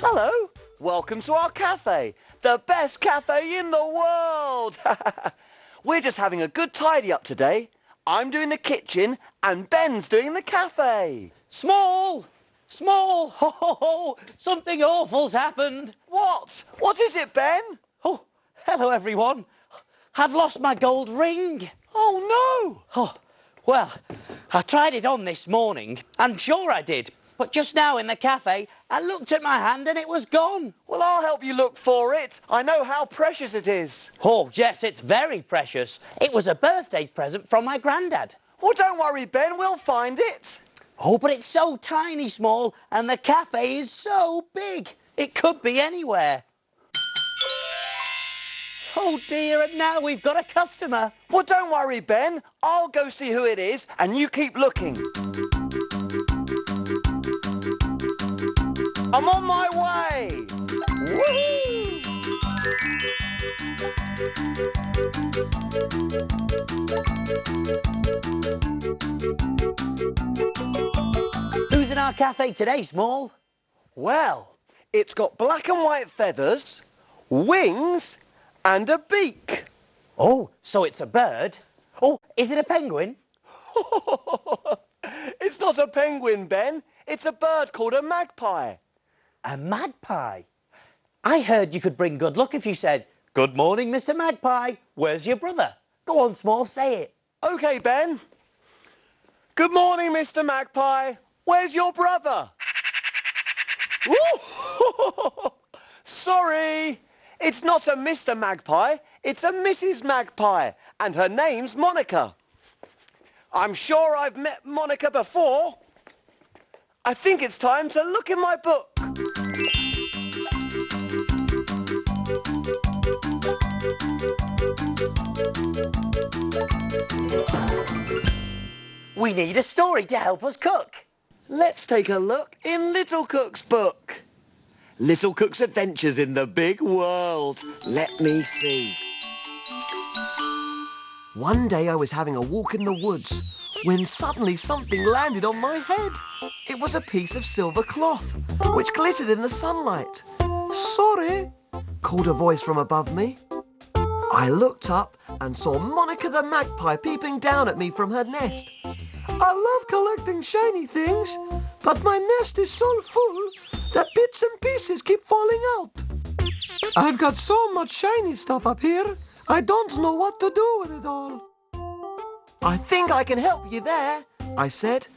Hello, welcome to our cafe, the best cafe in the world. We're just having a good tidy up today. I'm doing the kitchen and Ben's doing the cafe. Small! Small! Ho, ho, ho! Something awful's happened. What? What is it, Ben? Oh, hello, everyone. I've lost my gold ring. Oh, no! Oh, well, I tried it on this morning. I'm sure I did. But just now in the cafe, I looked at my hand and it was gone. Well, I'll help you look for it. I know how precious it is. Oh, yes, it's very precious. It was a birthday present from my granddad. Well, don't worry, Ben, we'll find it. Oh, but it's so tiny, Small, and the cafe is so big. It could be anywhere. Oh, dear, and now we've got a customer. Well, don't worry, Ben. I'll go see who it is and you keep looking. I'm on my way! Woohoo! Who's in our cafe today, Small? Well, it's got black and white feathers, wings and a beak. Oh, so it's a bird. Oh, is it a penguin? It's not a penguin, Ben. It's a bird called a magpie. A magpie? I heard you could bring good luck if you said, "Good morning, Mr. Magpie. Where's your brother?" Go on, Small, say it. OK, Ben. Good morning, Mr. Magpie. Where's your brother? Ooh! Sorry. It's not a Mr. Magpie. It's a Mrs. Magpie. And her name's Monica. I'm sure I've met Monica before. I think it's time to look in my book. We need a story to help us cook. Let's take a look in Little Cook's book. Little Cook's Adventures in the Big World. Let me see. One day I was having a walk in the woods when suddenly something landed on my head. It was a piece of silver cloth, which glittered in the sunlight. Sorry, called a voice from above me. I looked up and saw Monica the magpie peeping down at me from her nest. I love collecting shiny things, but my nest is so full that bits and pieces keep falling out. I've got so much shiny stuff up here, I don't know what to do with it all. I think I can help you there, I said.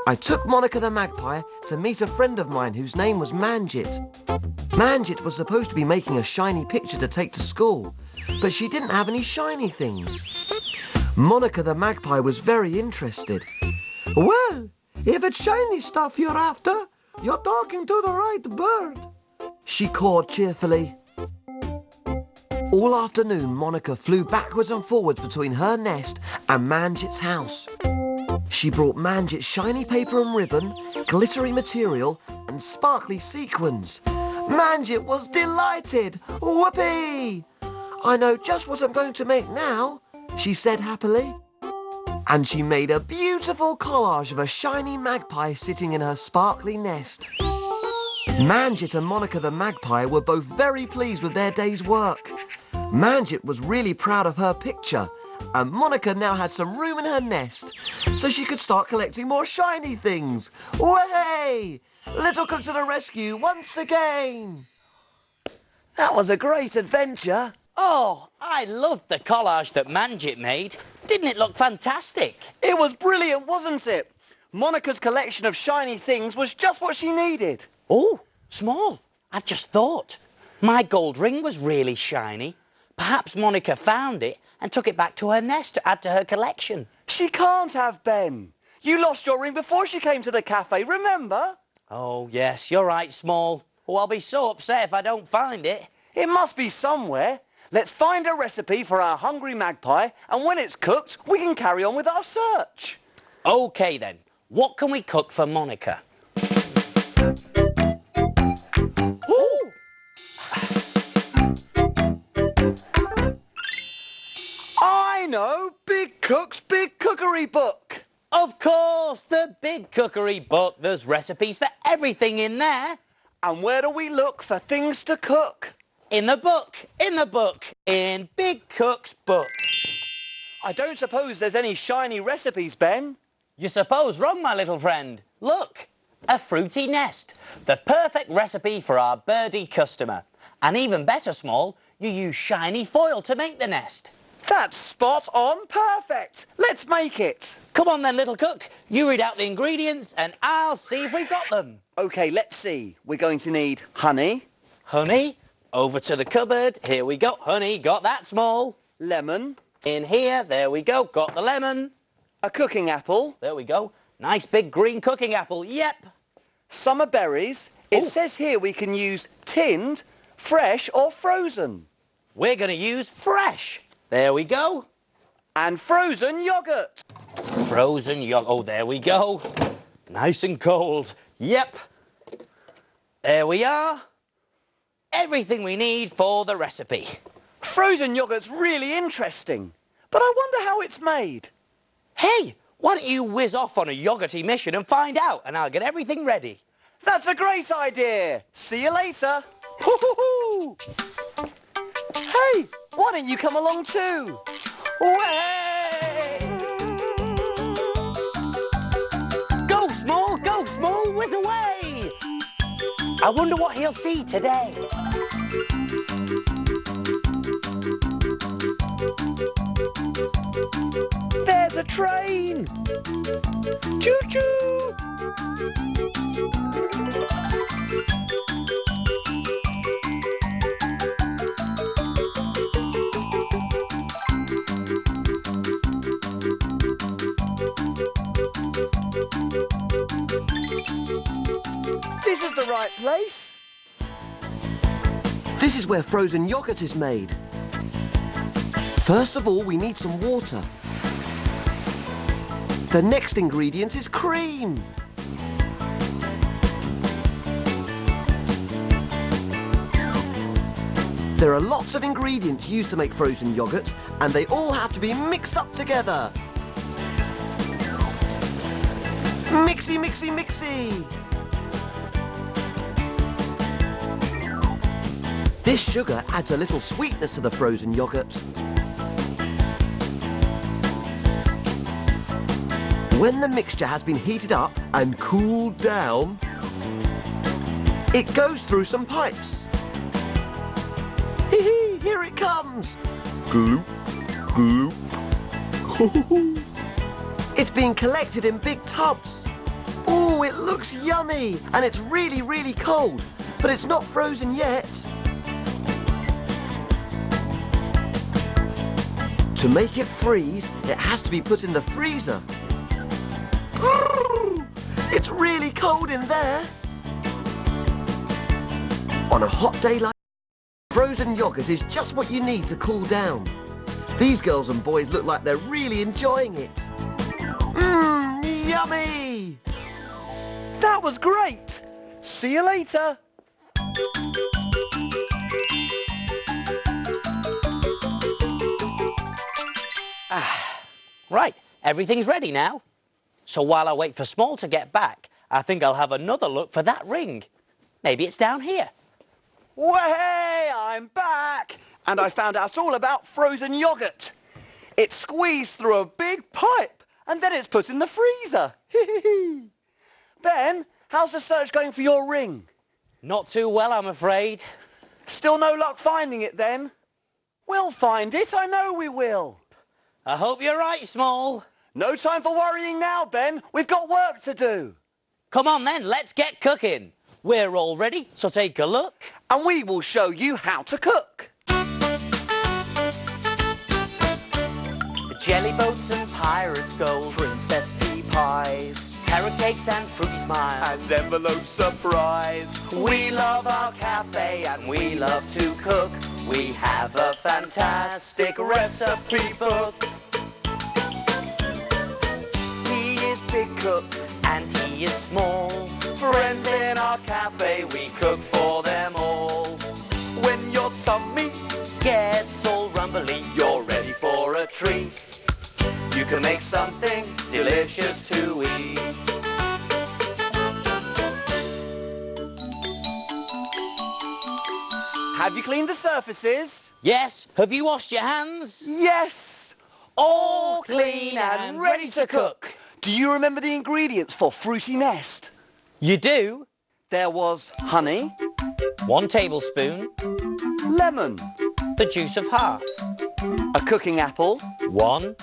I took Monica the magpie to meet a friend of mine whose name was Manjit. Manjit was supposed to be making a shiny picture to take to school, but she didn't have any shiny things. Monica the magpie was very interested. Well, if it's shiny stuff you're after, you're talking to the right bird, she cawed cheerfully. All afternoon, Monica flew backwards and forwards between her nest and Manjit's house. She brought Manjit shiny paper and ribbon, glittery material and sparkly sequins. Manjit was delighted. Whoopee! I know just what I'm going to make now, she said happily. And she made a beautiful collage of a shiny magpie sitting in her sparkly nest. Manjit and Monica the magpie were both very pleased with their day's work. Manjit was really proud of her picture, and Monica now had some room in her nest, so she could start collecting more shiny things. Way! Little Cook to the rescue once again! That was a great adventure. Oh, I loved the collage that Manjit made. Didn't it look fantastic? It was brilliant, wasn't it? Monica's collection of shiny things was just what she needed. Oh, Small, I've just thought. My gold ring was really shiny. Perhaps Monica found it and took it back to her nest to add to her collection. She can't have, Ben. You lost your ring before she came to the cafe, remember? Oh, yes, you're right, Small. Oh, I'll be so upset if I don't find it. It must be somewhere. Let's find a recipe for our hungry magpie, and when it's cooked, we can carry on with our search. OK, then. What can we cook for Monica? Ooh! I know! Big Cook's Big Cookery Book. Of course, the Big Cookery Book. There's recipes for everything in there. And where do we look for things to cook? In the book, in Big Cook's book. I don't suppose there's any shiny recipes, Ben. You suppose wrong, my little friend. Look, a fruity nest. The perfect recipe for our birdie customer. And even better, Small, you use shiny foil to make the nest. That's spot on perfect. Let's make it. Come on then, little cook. You read out the ingredients and I'll see if we've got them. OK, let's see. We're going to need honey. Honey, over to the cupboard. Here we go. Honey, got that, Small. Lemon. In here, there we go. Got the lemon. A cooking apple. There we go. Nice big green cooking apple. Yep. Summer berries. It says here we can use tinned, fresh or frozen. We're going to use fresh. There we go. And frozen yoghurt. Frozen yoghurt. Oh, there we go. Nice and cold. Yep. There we are. Everything we need for the recipe. Frozen yoghurt's really interesting, but I wonder how it's made. Hey, why don't you whiz off on a yoghurty mission and find out, and I'll get everything ready. That's a great idea. See you later. Hoo-hoo-hoo. Hey, why don't you come along too? Way! Go, Small, whiz away. I wonder what he'll see today. There's a train. Choo-choo. This is the right place. This is where frozen yoghurt is made. First of all, we need some water. The next ingredient is cream. There are lots of ingredients used to make frozen yoghurt, and they all have to be mixed up together. Mixy, mixy, mixy. This sugar adds a little sweetness to the frozen yoghurt. When the mixture has been heated up and cooled down, it goes through some pipes. Hee-hee, here it comes. Gloop, gloop. It's being collected in big tubs. Oh, it looks yummy, and it's really, really cold, but it's not frozen yet. To make it freeze, it has to be put in the freezer. It's really cold in there. On a hot day like frozen yoghurt is just what you need to cool down. These girls and boys look like they're really enjoying it. Mmm, yummy! That was great! See you later! Right, everything's ready now. So while I wait for Small to get back, I think I'll have another look for that ring. Maybe it's down here. Way, I'm back! And I found out all about frozen yoghurt. It's squeezed through a big pipe and then it's put in the freezer. Ben, how's the search going for your ring? Not too well, I'm afraid. Still no luck finding it then? We'll find it, I know we will. I hope you're right, Small. No time for worrying now, Ben. We've got work to do. Come on then, let's get cooking. We're all ready, so take a look. And we will show you how to cook. The jelly boats and pirates' gold, princess pea pies, carrot cakes and fruity smiles, And envelope surprise. We love our cafe and we love to cook. We have a fantastic recipe book. He is Big Cook and he is Small. Friends in our cafe, we cook for them all. When your tummy Gets all rumbly, you're ready for a treat. You can make something delicious to eat. Have you cleaned the surfaces? Yes. Have you washed your hands? Yes! All clean and ready to cook. Do you remember the ingredients for Fruity Nest? You do? There was honey, 1 tablespoon, lemon, the juice of half, a cooking apple, 1,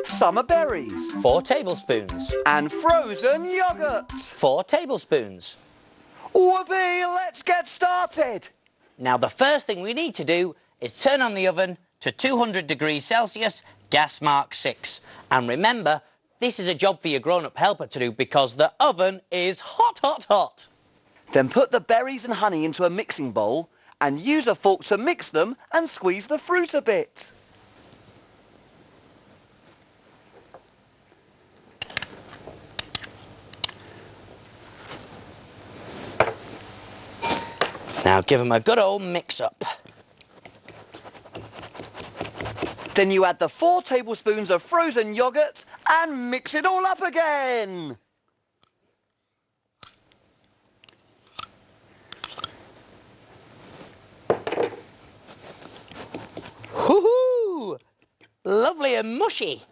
summer berries, 4 tablespoons, and frozen yoghurt. 4 tablespoons. Whoopee, let's get started. Now the first thing we need to do is turn on the oven to 200 degrees Celsius, gas mark 6. And remember, this is a job for your grown-up helper to do because the oven is hot, hot, hot. Then put the berries and honey into a mixing bowl and use a fork to mix them and squeeze the fruit a bit. Now give them a good old mix-up. Then you add the 4 tablespoons of frozen yoghurt and mix it all up again. Hoo-hoo! Lovely and mushy.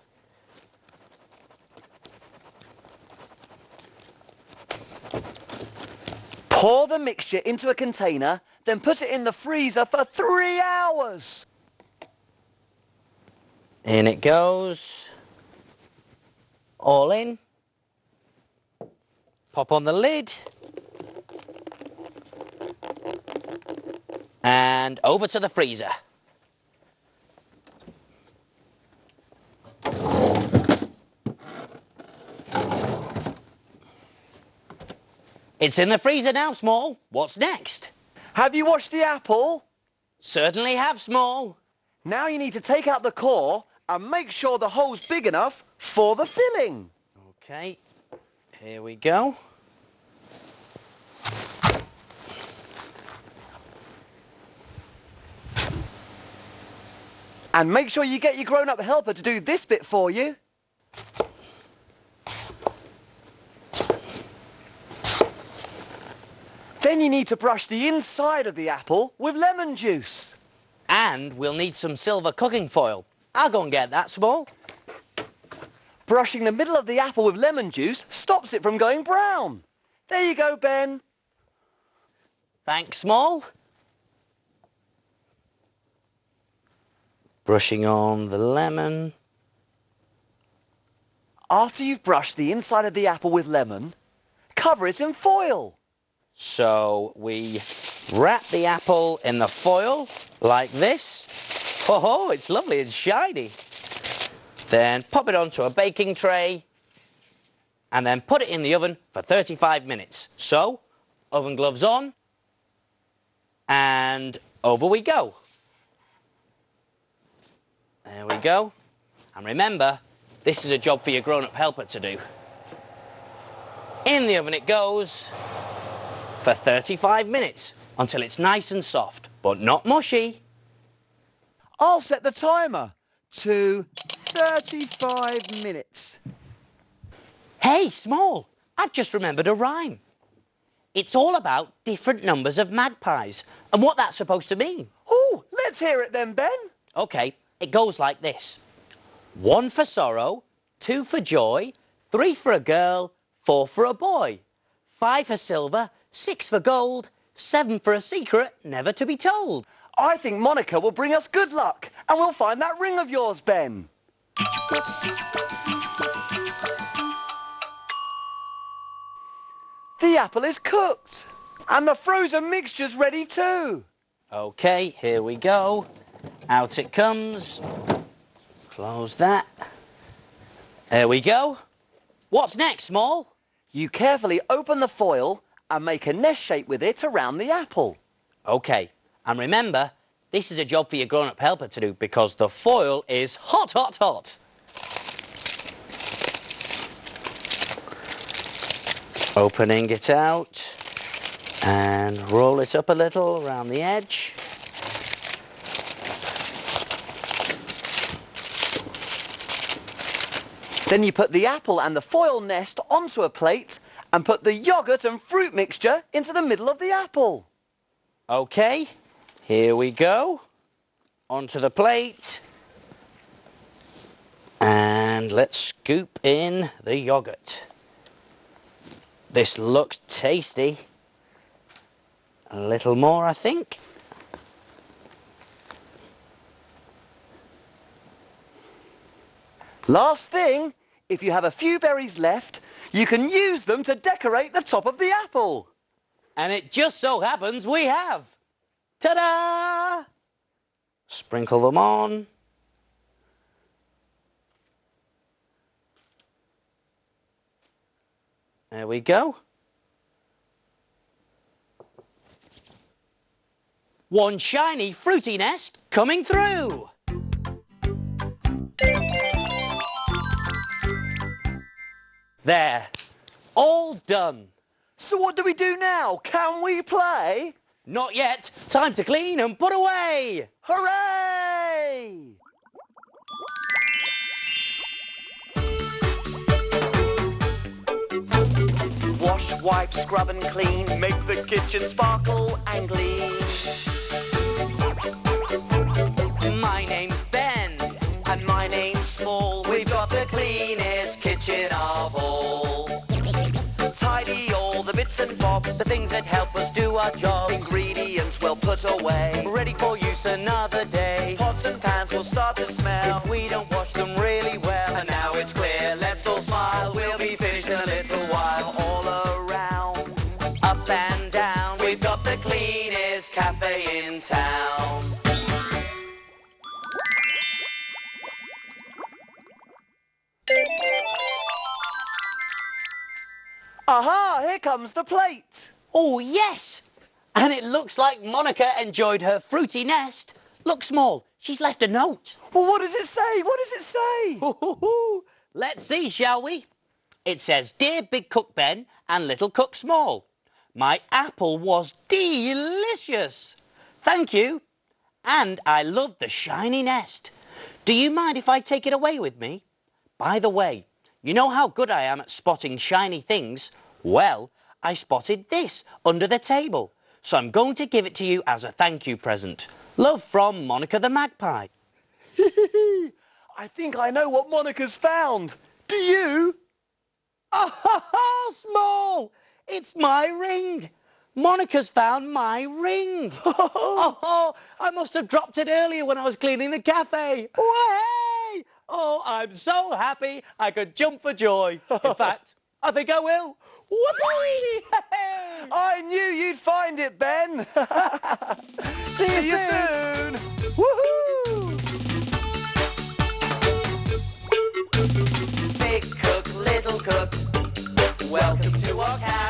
Pour the mixture into a container, then put it in the freezer for 3 hours. In it goes. All in. Pop on the lid. And over to the freezer. It's in the freezer now, Small. What's next? Have you washed the apple? Certainly have, Small. Now you need to take out the core and make sure the hole's big enough for the filling. Okay, here we go. And make sure you get your grown-up helper to do this bit for you. Then you need to brush the inside of the apple with lemon juice. And we'll need some silver cooking foil. I'll go and get that, Small. Brushing the middle of the apple with lemon juice stops it from going brown. There you go, Ben. Thanks, Small. Brushing on the lemon. After you've brushed the inside of the apple with lemon, cover it in foil. So we wrap the apple in the foil like this. Oh, it's lovely and shiny. Then pop it onto a baking tray and then put it in the oven for 35 minutes. So, oven gloves on and over we go. There we go. And remember, this is a job for your grown-up helper to do. In the oven it goes for 35 minutes until it's nice and soft, but not mushy. I'll set the timer to 35 minutes. Hey, Small, I've just remembered a rhyme. It's all about different numbers of magpies and what that's supposed to mean. Oh, let's hear it then, Ben. OK, it goes like this. 1 for sorrow, 2 for joy, 3 for a girl, 4 for a boy, 5 for silver, 6 for gold, 7 for a secret never to be told. I think Monica will bring us good luck and we'll find that ring of yours, Ben. The apple is cooked and the frozen mixture's ready too. OK, here we go. Out it comes. Close that. There we go. What's next, Small? You carefully open the foil and make a nest shape with it around the apple. OK, and remember, this is a job for your grown-up helper to do because the foil is hot, hot, hot. Opening it out and roll it up a little around the edge. Then you put the apple and the foil nest onto a plate and put the yoghurt and fruit mixture into the middle of the apple. OK, Here we go. Onto the plate. And let's scoop in the yogurt. This looks tasty. A little more, I think. Last thing, if you have a few berries left, you can use them to decorate the top of the apple. And it just so happens we have. Ta-da! Sprinkle them on. There we go. One shiny fruity nest coming through. There, all done. So what do we do now? Can we play? Not yet. Time to clean and put away. Hooray! Wash, wipe, scrub and clean, make the kitchen sparkle and gleam. My name's Ben. And my name's Small. We've got the cleanest kitchen of all. Tidy all the bits and bobs, The things that help us do our jobs. ingredients well put away. Ready for use another day. Pots and pans will start to smell. If we don't wash them really well. And now it's clear, let's all smile. We'll be finished in a little while. All around, Up and down. we've got the cleanest cafe in town. Aha, here comes the plate. Oh, yes. And it looks like Monica enjoyed her fruity nest. Look, Small, she's left a note. Well, what does it say? What does it say? Let's see, shall we? It says, Dear Big Cook Ben and Little Cook Small, my apple was delicious. Thank you. And I loved the shiny nest. Do you mind if I take it away with me? By the way, you know how good I am at spotting shiny things? Well, I spotted this under the table. So I'm going to give it to you as a thank you present. Love from Monica the Magpie. I think I know what Monica's found. Do you? Oh, Small! It's my ring. Monica's found my ring. Oh, I must have dropped it earlier when I was cleaning the cafe. Way! Oh, I'm so happy I could jump for joy. In fact, I think I will. Whoopee! I knew you'd find it, Ben. See you soon. Woohoo! Big cook, little cook, welcome to our cafe.